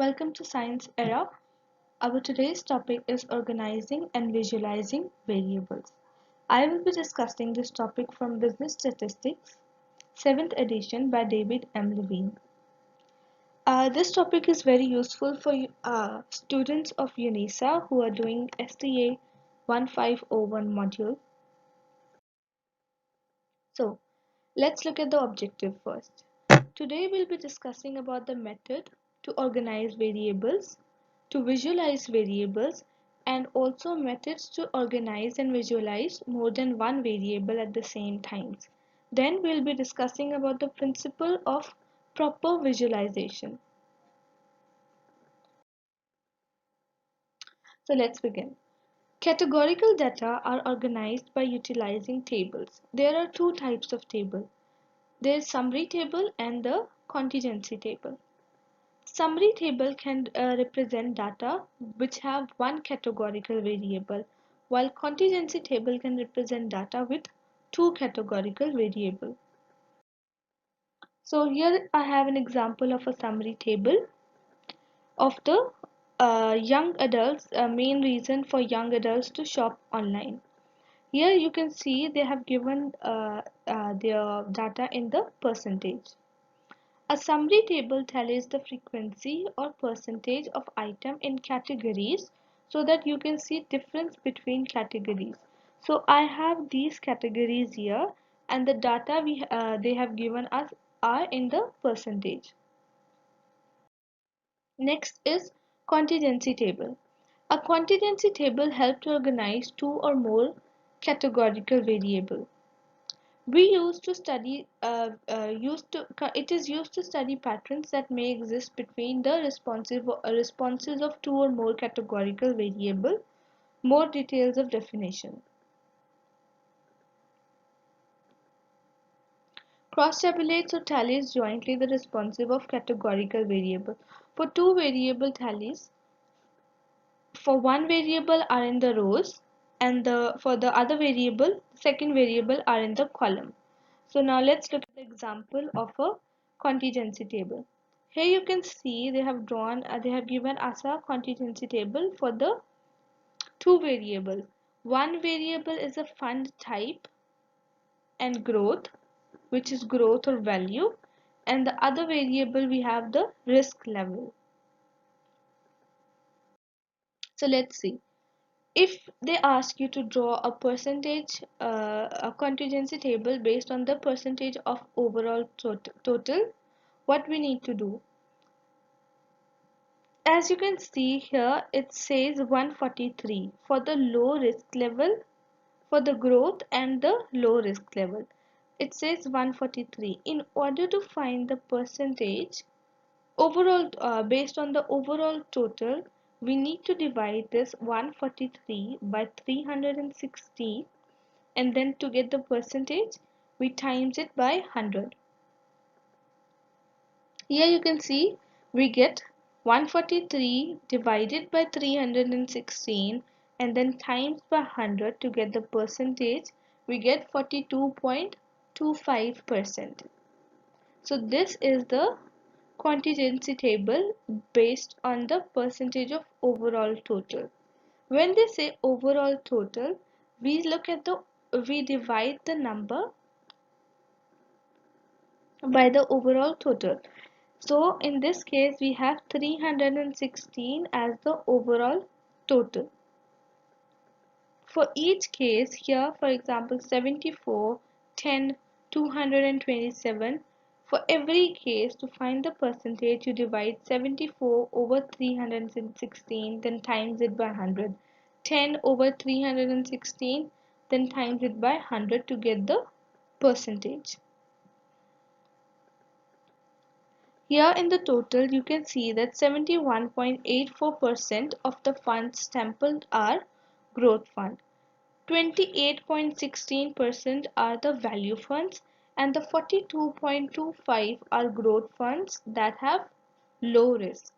Welcome to Science Era. Our today's topic is organizing and visualizing variables. I will be discussing this topic from Business Statistics, 7th edition by David M. Levine. This topic is very useful for students of Unisa who are doing Sta1501 module. So, let's look at the objective first. Today we'll be discussing about the method to organize variables, to visualize variables, and also methods to organize and visualize more than one variable at the same time. Then we'll be discussing about the principle of proper visualization. So let's begin. Categorical data are organized by utilizing tables. There are two types of table. There is summary table and the contingency table. Summary table can represent data which have one categorical variable, while contingency table can represent data with two categorical variables. So here I have an example of a summary table of the young adults, main reason for young adults to shop online. Here you can see they have given their data in the percentage. A summary table tallies the frequency or percentage of item in categories so that you can see difference between categories. So I have these categories here and the data they have given us are in the percentage. Next is contingency table. A contingency table helps to organize two or more categorical variables. We used to study it is used to study patterns that may exist between the responses of two or more categorical variable. More details of definition. Cross-tabulates or tallies jointly the responsive of categorical variable. For two variable tallies, for one variable are in the rows and for the other variable, second variable are in the column. So now let's look at the example of a contingency table. Here you can see they have given us a contingency table for the two variables. One variable is a fund type and growth, which is growth or value, and the other variable we have the risk level. So let's see. If they ask you to draw a percentage, a contingency table based on the percentage of overall total, what we need to do? As you can see here, it says 143 for the low risk level, for the growth and the low risk level. It says 143. In order to find the percentage overall based on the overall total, we need to divide this 143 by 360, and then to get the percentage we times it by 100. Here you can see we get 143 divided by 316 and then times by 100 to get the percentage. We get 42.25%. So this is the contingency table based on the percentage of overall total. When they say overall total, we divide the number by the overall total. So in this case we have 316 as the overall total. For each case here, for example 74, 10, 227, for every case to find the percentage you divide 74 over 316 then times it by 100, 10 over 316 then times it by 100 to get the percentage. Here in the total you can see that 71.84% of the funds sampled are growth fund, 28.16% are the value funds, and the 42.25 are growth funds that have low risk.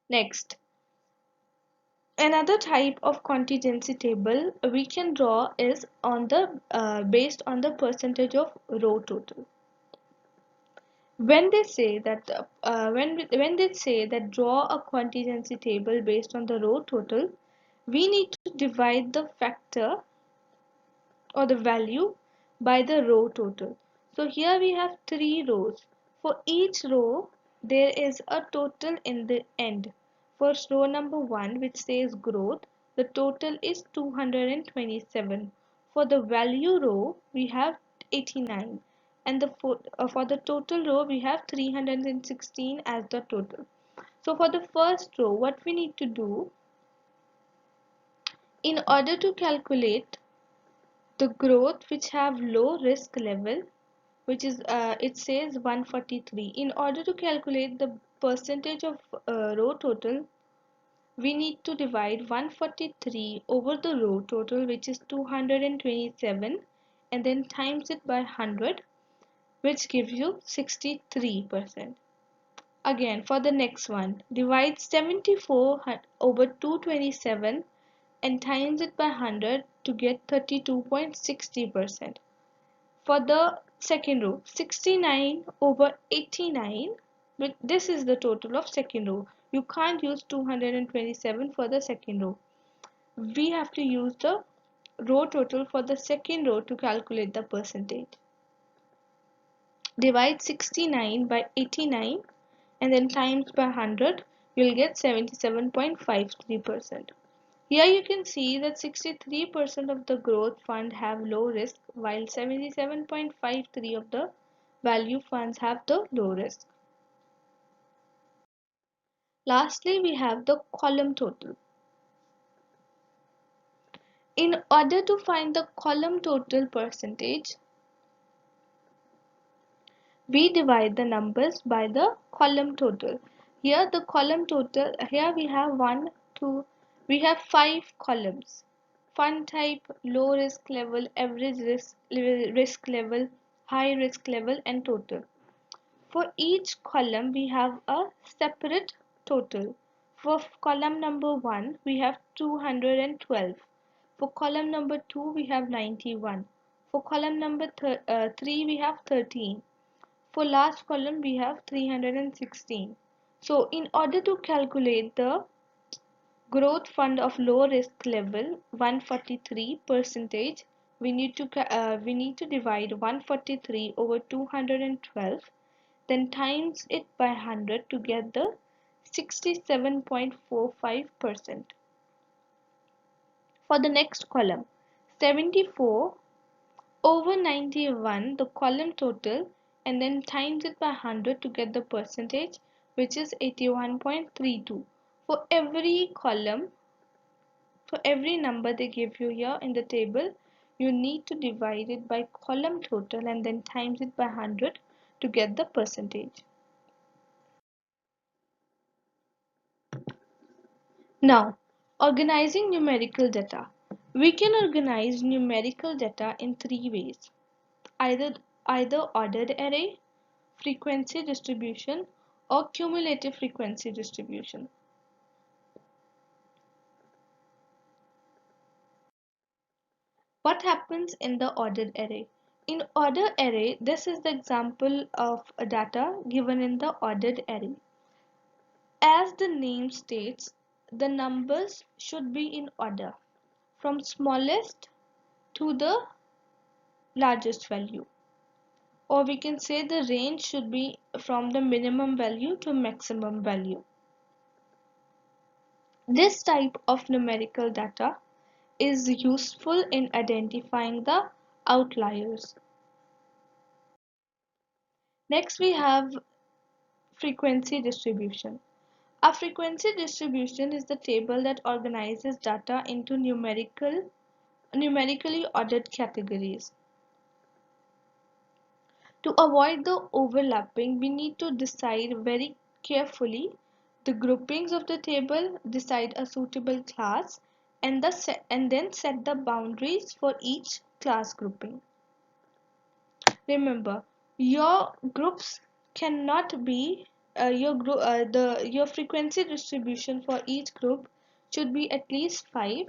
Next, another type of contingency table we can draw is on the based on the percentage of row total. When they say that when they say that draw a contingency table based on the row total, we need to divide the factor or the value by the row total. So here we have three rows. For each row there is a total in the end. For row number 1, which says growth, the total is 227. For the value row we have 89, and for the total row we have 316 as the total. So for the first row, what we need to do in order to calculate the growth which have low risk level, which is it says 143. In order to calculate the percentage of row total, we need to divide 143 over the row total, which is 227, and then times it by 100, which gives you 63%. Again, for the next one, divide 74 over 227 and times it by 100 to get 32.60%. For the second row, 69 over 89, but this is the total of second row. You can't use 227 for the second row. We have to use the row total for the second row to calculate the percentage. Divide 69 by 89 and then times by 100, you'll get 77.53%. Here you can see that 63% of the growth fund have low risk, while 77.53 of the value funds have the low risk. Lastly, we have the column total. In order to find the column total percentage, we divide the numbers by the column total. Here the column total, here we have we have 5 columns. Fund type, low risk level, average risk level, high risk level, and total. For each column we have a separate total. For column number 1 we have 212. For column number 2 we have 91. For column number 3 we have 13. For last column we have 316. So in order to calculate the growth fund of low risk level 143 percentage, we need to divide 143 over 212, then times it by 100 to get the 67.45%. For the next column, 74 over 91, the column total, and then times it by 100 to get the percentage, which is 81.32. For every column, for every number they give you here in the table, you need to divide it by column total and then times it by 100 to get the percentage. Now, organizing numerical data. We can organize numerical data in three ways. Either ordered array, frequency distribution, or cumulative frequency distribution. What happens in the ordered array? In ordered array, this is the example of a data given in the ordered array. As the name states, the numbers should be in order from smallest to the largest value, or we can say the range should be from the minimum value to maximum value. This type of numerical data is useful in identifying the outliers. Next we have frequency distribution. A frequency distribution is the table that organizes data into numerically ordered categories. To avoid the overlapping, we need to decide very carefully the groupings of the table, decide a suitable class, and then set the boundaries for each class grouping. Remember, your groups cannot be your frequency distribution for each group should be at least 5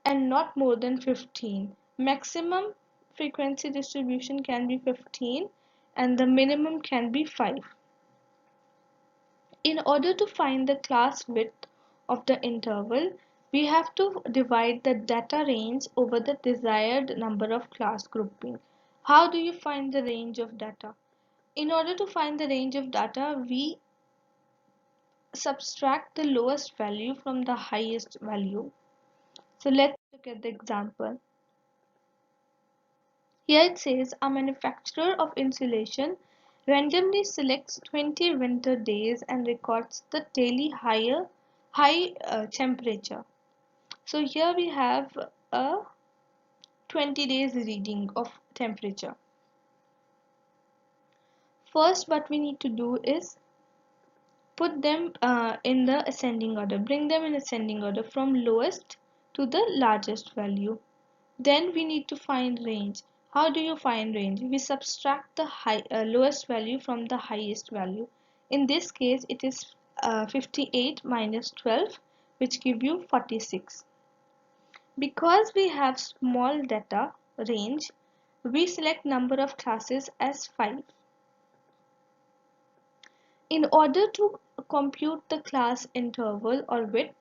and not more than 15. Maximum frequency distribution can be 15, and the minimum can be 5. In order to find the class width of the interval, we have to divide the data range over the desired number of class grouping. How do you find the range of data? In order to find the range of data, we subtract the lowest value from the highest value. So let's look at the example. Here it says a manufacturer of insulation randomly selects 20 winter days and records the daily high temperature. So here we have a 20 days reading of temperature. First, what we need to do is put them in the ascending order, bring them in ascending order from lowest to the largest value. Then we need to find range. How do you find range? We subtract the lowest value from the highest value. In this case, it is 58 minus 12, which give you 46. Because we have small data range, we select number of classes as 5. In order to compute the class interval or width,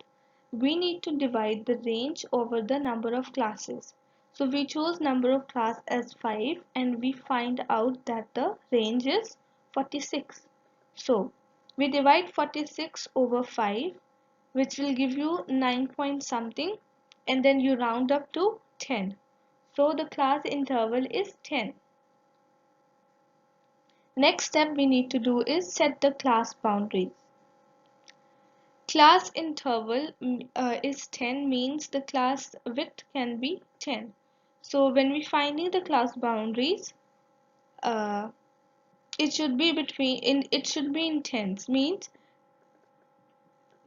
we need to divide the range over the number of classes. So we choose number of class as 5 and we find out that the range is 46. So we divide 46 over 5, which will give you 9 point something, and then you round up to 10. So the class interval is 10. Next step we need to do is set the class boundaries. Class interval is 10, means the class width can be 10. So when we finding the class boundaries, it should be in tens, means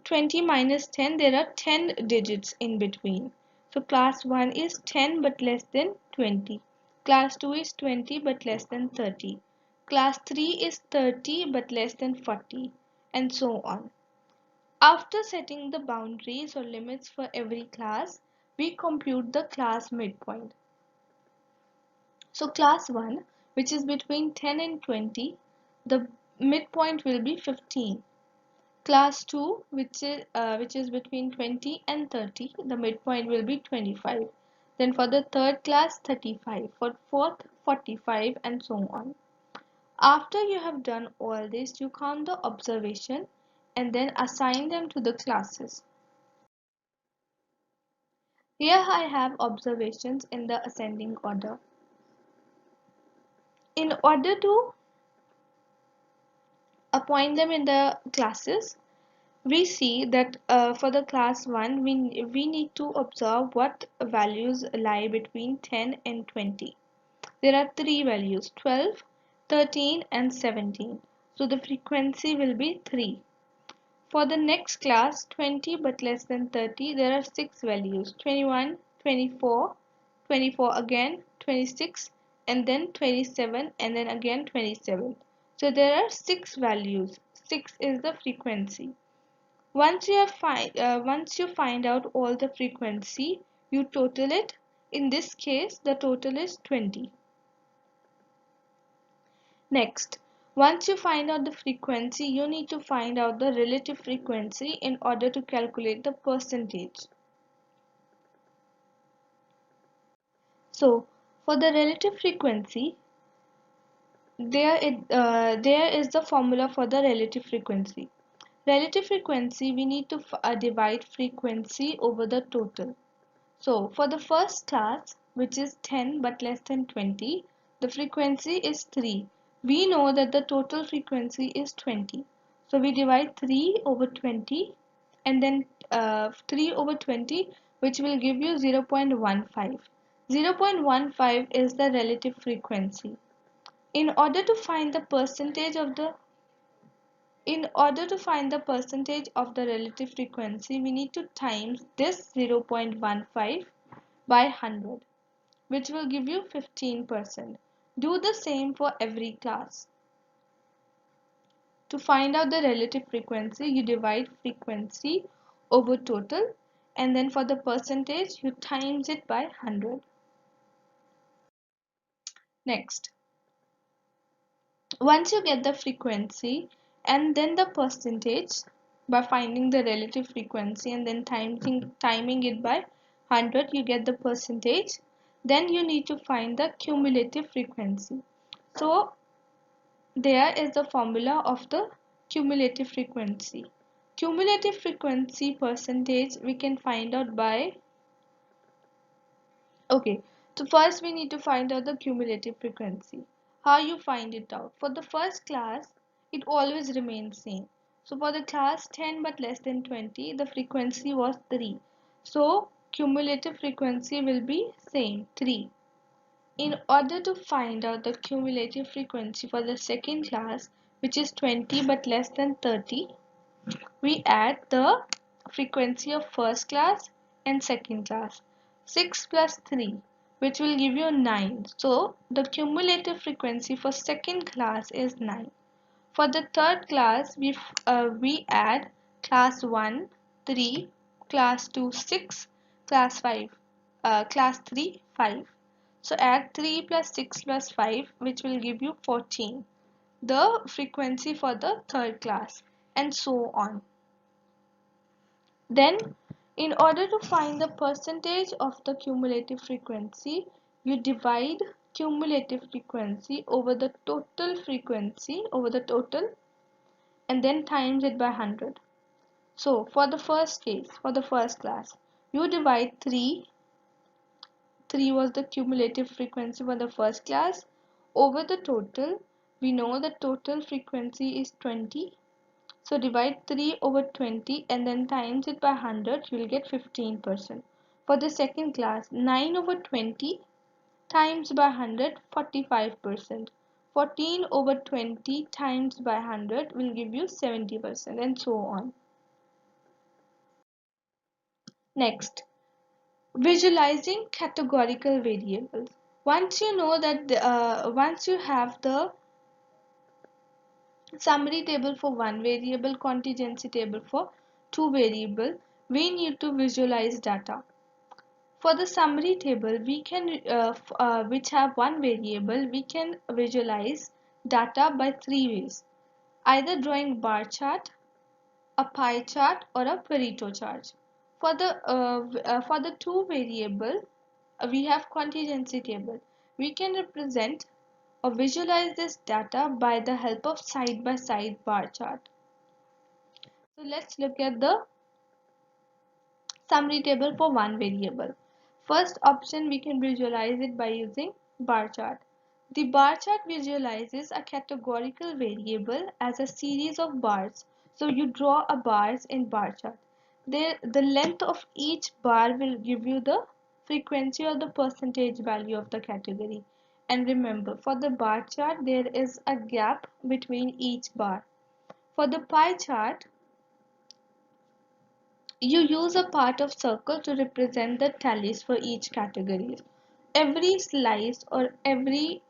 20 minus 10, there are 10 digits in between. So class 1 is 10 but less than 20. Class 2 is 20 but less than 30. Class 3 is 30 but less than 40, and so on. After setting the boundaries or limits for every class, we compute the class midpoint. So class 1, which is between 10 and 20, the midpoint will be 15. Class 2, which is between 20 and 30, the midpoint will be 25. Then for the third class, 35. For fourth, 45, and so on. After you have done all this, you count the observation and then assign them to the classes. Here I have observations in the ascending order. In order to appoint them in the classes, we see that for the class 1, we need to observe what values lie between 10 and 20. There are 3 values, 12, 13, and 17. So the frequency will be 3. For the next class, 20 but less than 30, there are 6 values, 21, 24, 24 again, 26, and then 27, and then again 27. So there are 6 values. 6 is the frequency. Once you find out all the frequency, you total it. In this case, the total is 20. Next, once you find out the frequency, you need to find out the relative frequency in order to calculate the percentage. So, for the relative frequency, there is the formula for the relative frequency. Relative frequency, we need to divide frequency over the total. So, for the first class, which is 10 but less than 20, the frequency is 3. We know that the total frequency is 20. So, we divide 3 over 20 and then 3 over 20, which will give you 0.15. 0.15 is the relative frequency. In order to find the percentage of the relative frequency, we need to times this 0.15 by 100, which will give you 15%. Do the same for every class. To find out the relative frequency, you divide frequency over total, and then for the percentage, you times it by 100. Next, Once you get the frequency and then the percentage by finding the relative frequency and then timing it by 100, you get the percentage. Then you need to find the cumulative frequency. So there is the formula of the cumulative frequency. Cumulative frequency percentage we can find out by, okay, so first we need to find out the cumulative frequency. How you find it out? For the first class, it always remains same. So for the class 10 but less than 20, the frequency was 3. So cumulative frequency will be same, 3. In order to find out the cumulative frequency for the second class, which is 20 but less than 30, we add the frequency of first class and second class. 6 plus 3, which will give you 9. So the cumulative frequency for second class is 9. For the third class, we add class 1 3, class 2 6, class 3 5. So add 3 plus 6 plus 5, which will give you 14, the frequency for the third class, and so on. Then, in order to find the percentage of the cumulative frequency, you divide cumulative frequency over the total frequency, and then times it by 100. So, for the first case, for the first class, you divide 3. 3 was the cumulative frequency for the first class over the total. We know the total frequency is 20. So divide 3 over 20 and then times it by 100, you will get 15%. For the second class, 9 over 20 times by 100, 45%. 14 over 20 times by 100 will give you 70%, and so on. Next, visualizing categorical variables. Once you know that, once you have the summary table for one variable, contingency table for two variable, we need to visualize data. For the summary table, we can which have one variable, we can visualize data by three ways: either drawing bar chart, a pie chart, or a Pareto chart. For the two variable, we have contingency table. We can represent or visualize this data by the help of side by side bar chart. So let's look at the summary table for one variable. First option, we can visualize it by using bar chart. The bar chart visualizes a categorical variable as a series of bars. So you draw a bars in bar chart. The length of each bar will give you the frequency or the percentage value of the category. And remember, for the bar chart, there is a gap between each bar. For the pie chart, you use a part of circle to represent the tallies for each category. Every slice or every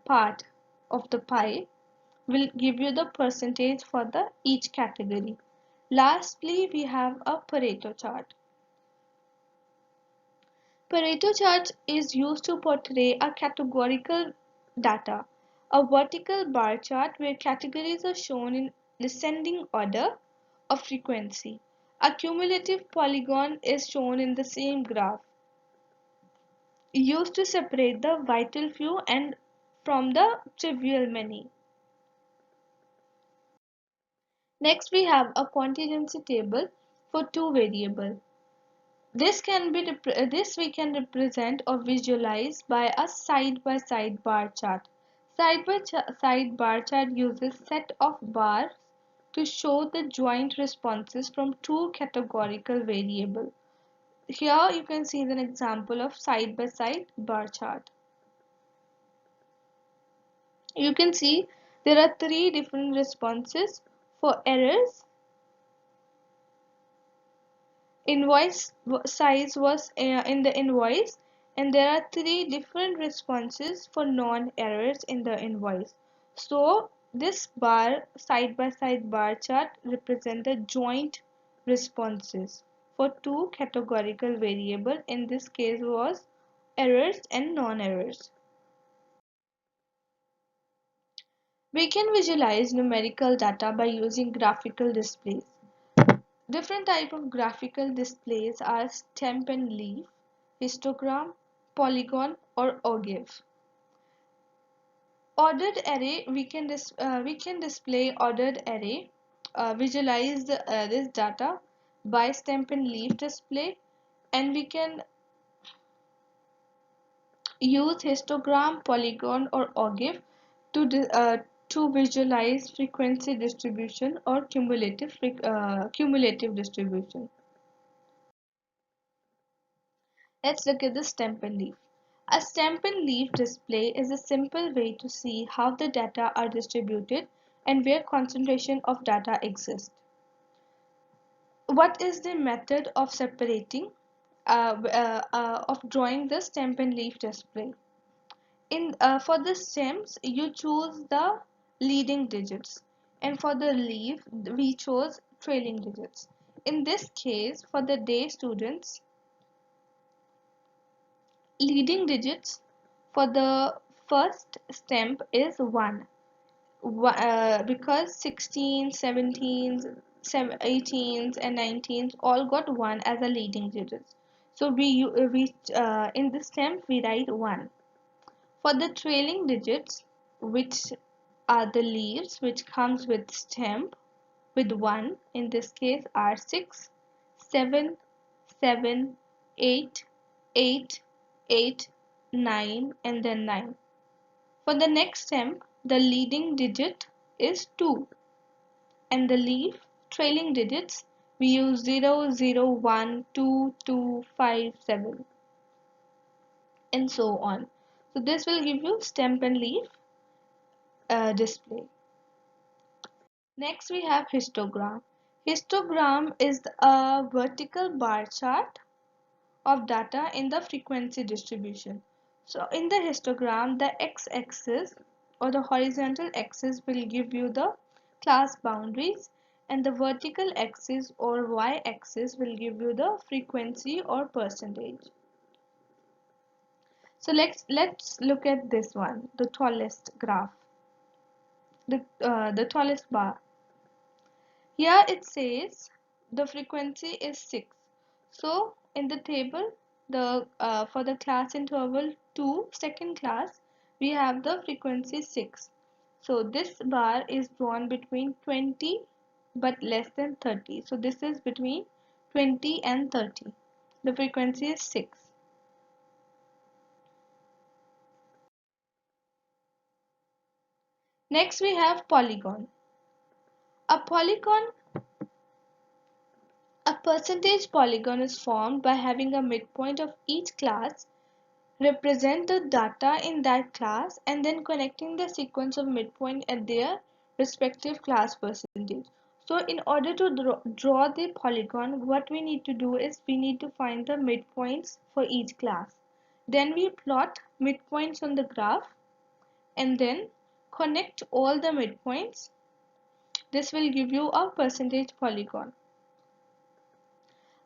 part of the pie will give you the percentage for the each category. Lastly, we have a Pareto chart. Pareto chart is used to portray a categorical data, a vertical bar chart where categories are shown in descending order of frequency. A cumulative polygon is shown in the same graph, used to separate the vital few and from the trivial many. Next, we have a contingency table for two variables. This we can represent or visualize by a side-by-side bar chart. Side-by-side bar chart uses set of bars to show the joint responses from two categorical variables. Here you can see an example of side-by-side bar chart. You can see there are three different responses for errors. Invoice size was in the invoice, and there are three different responses for non-errors in the invoice. So this bar side by side bar chart represent the joint responses for two categorical variable. In this case was errors and non-errors. We can visualize numerical data by using graphical displays. Different types of graphical displays are stamp and leaf, histogram, polygon, or ogive. Ordered array, we can display ordered array, visualize this data by stamp and leaf display, and we can use histogram, polygon, or ogive to visualize frequency distribution or cumulative distribution. Let's look at the stamp and leaf. A stamp and leaf display is a simple way to see how the data are distributed and where concentration of data exists. What is the method of separating, of drawing the stamp and leaf display? For the stems, you choose the leading digits, and for the leaf, we chose trailing digits. In this case, for the day students, leading digits for the first stamp is 1, because 16s, 17s, 18s and 19s all got 1 as a leading digits. So in the stamp we write 1. For the trailing digits, which are the leaves which comes with stamp with 1, in this case are 6, 7, 7, 8, 8, 8, 9 and then 9. For the next stamp, the leading digit is 2, and the leaf trailing digits we use 0, 0, 1, 2, 2, 5, 7 and so on. So this will give you stamp and leaf display. Next we have histogram. Histogram is a vertical bar chart of data in the frequency distribution. So in the histogram, the x-axis or the horizontal axis will give you the class boundaries, and the vertical axis or y-axis will give you the frequency or percentage. So let's look at this one, the tallest graph, the tallest bar. Here it says the frequency is 6. So in the table, for the class interval 2 second class, we have the frequency 6. So this bar is drawn between 20 but less than 30. So this is between 20 and 30. The frequency is 6. Next we have polygon. A polygon A percentage polygon is formed by having a midpoint of each class represent the data in that class and then connecting the sequence of midpoint at their respective class percentage. So in order to draw the polygon, what we need to do is we need to find the midpoints for each class. Then we plot midpoints on the graph and then connect all the midpoints. This will give you a percentage polygon.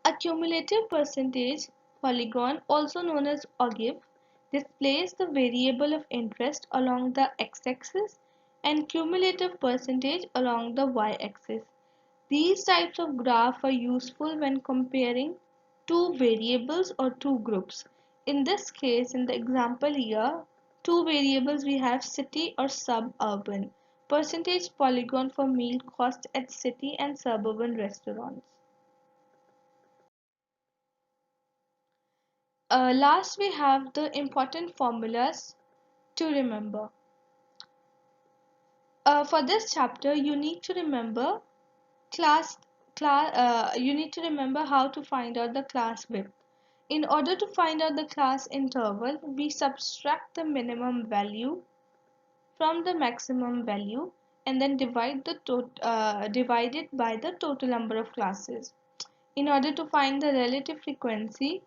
A cumulative percentage polygon, also known as ogive, displays the variable of interest along the x-axis and cumulative percentage along the y-axis. These types of graph are useful when comparing two variables or two groups. In this case, in the example here, two variables we have city or suburban. Percentage polygon for meal cost at city and suburban restaurants. Last, we have the important formulas to remember. For this chapter, you need to remember you need to remember how to find out the class width. In order to find out the class interval, we subtract the minimum value from the maximum value and then divide it by the total number of classes. In order to find the relative frequency,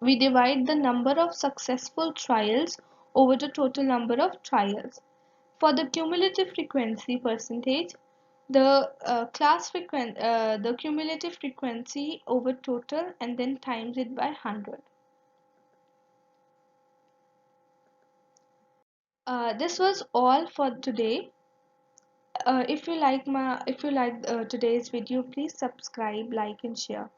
we divide the number of successful trials over the total number of trials. For the cumulative frequency percentage, the cumulative frequency over total and then times it by 100. This was all for today. If you like today's video, please subscribe, like, and share.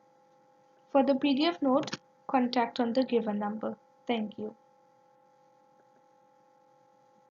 For the PDF note, contact on the given number. Thank you.